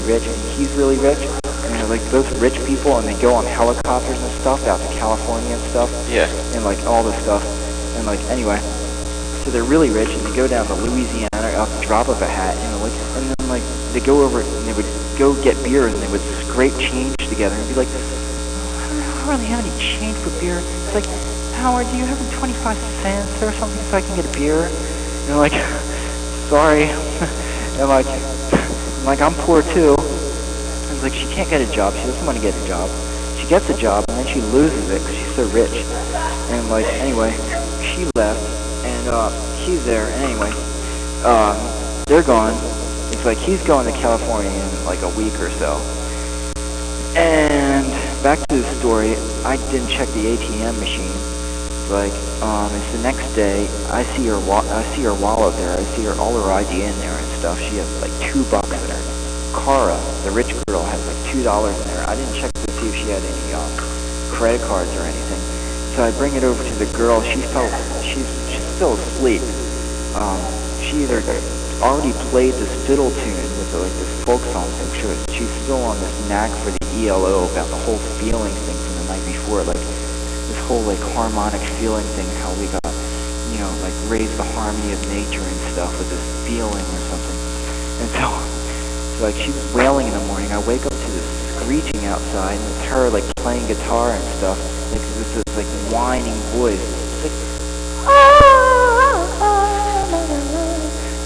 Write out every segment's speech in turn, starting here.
really rich and he's really rich. And they're like both rich people, and they go on helicopters and stuff out to California and stuff. Yeah. And like all this stuff. And like anyway, so they're really rich, and they go down to Louisiana off the drop of a hat, and then like they go over and they would go get beer, and they would scrape change together and be like, I don't really have any change for beer. It's like, Howard, do you have 25 cents or something so I can get a beer? And I'm like, sorry. And like I'm poor too. And it's like she can't get a job. She doesn't want to get a job. She gets a job and then she loses it because she's so rich. And like anyway, she left and he's there. And anyway, they're gone. It's like he's going to California in like a week or so. And back to the story, I didn't check the ATM machine. Like, it's the next day. I see her wallet there. I see all her ID in there and stuff. She has like $2 in her. Cara, the rich girl, has like $2 in there. I didn't check to see if she had any credit cards or anything. So I bring it over to the girl. She's still asleep. She either already played this fiddle tune with like this folk song thing. She's still on this knack for the ELO about the whole feeling thing from the night before, like this whole like harmonic feeling thing, how we got, like raised the harmony of nature and stuff with this feeling or something. And so like she was wailing in the morning. I wake up to this screeching outside, and it's her like playing guitar and stuff. Like this like whining voice. It's like,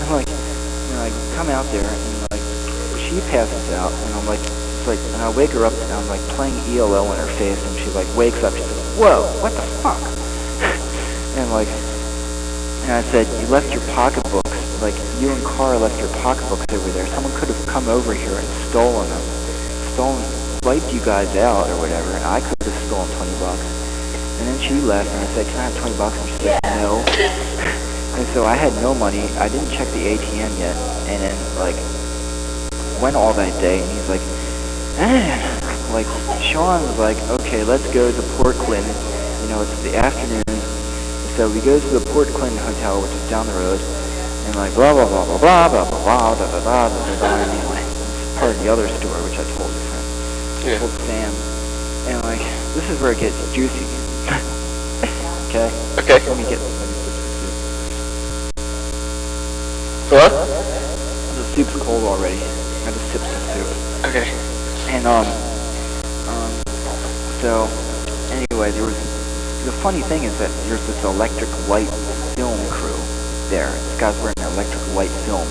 I'm like, I come out there and like she passes out, and I'm like, and I wake her up and I'm like playing ELO in her face, and she like wakes up. She's like, whoa, what the fuck? And I said, you left your pocketbooks. Like you and Cara left your pocketbooks over there. Someone could have come over here and wiped you guys out or whatever, and I could have stolen $20. And then she left, and I said, can I have $20? And she said, no. And so I had no money. I didn't check the ATM yet. And then like went all that day, and he's like, like Sean was like, okay, let's go to Port Clinton. It's the afternoon. So we go to the Port Clinton Hotel, which is down the road, and like blah blah blah blah blah blah blah blah blah blah blah blah. Anyway, it's part of the other story which I told your friend. I told Sam, and like this is where it gets juicy. Okay. Okay. Let me get. What? The soup's cold already. I just sipped some soup. Okay. And so anyway, the funny thing is that there's this electric light film crew there. This guy's wearing an electric light film, a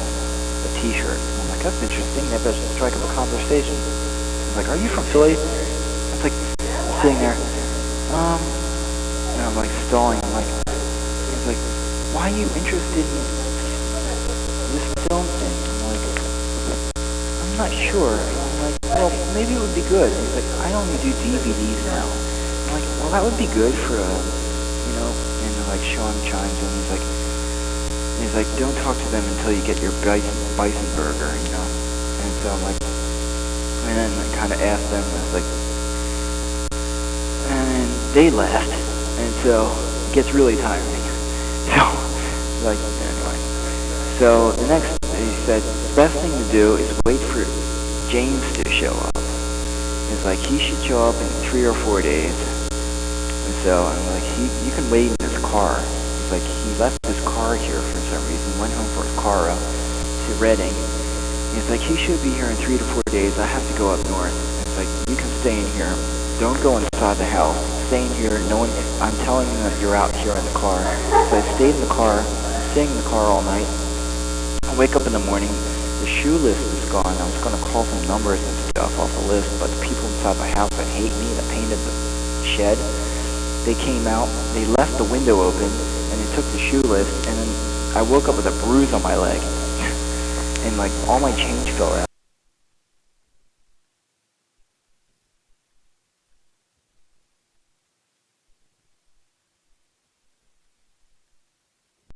t-shirt. I'm like, that's interesting. Maybe I should strike up a conversation. He's like, are you from Philly? I was like, sitting there, and I'm like stalling. I'm like, he's like, why are you interested in this film thing? I'm like, I'm not sure. I'm like, well, maybe it would be good. He's like, I only do DVDs now. I'm like, well, that would be good for and like Sean chimes in. He's like, don't talk to them until you get your bison burger, And so I'm like, and then I kind of asked them, and I was like, and they left, and so it gets really tiring. So, like, anyway. So the next, he said, the best thing to do is wait for James to show up. It's like, he should show up in 3 or 4 days. And so I'm like, you can wait in his car. It's like, he left his car here for some reason, went home for his car to Reading. He's like, he should be here in 3 to 4 days. I have to go up north. It's like, you can stay in here. Don't go inside the house. Stay in here. I'm telling them that you're out here in the car. So I stayed in the car, staying in the car all night. I wake up in the morning. The shoe list is gone. I was going to call some numbers and stuff off the list, but the people inside the house that hate me, that painted the shed, they came out, they left the window open, and they took the shoe list, and then I woke up with a bruise on my leg. And like all my change fell out.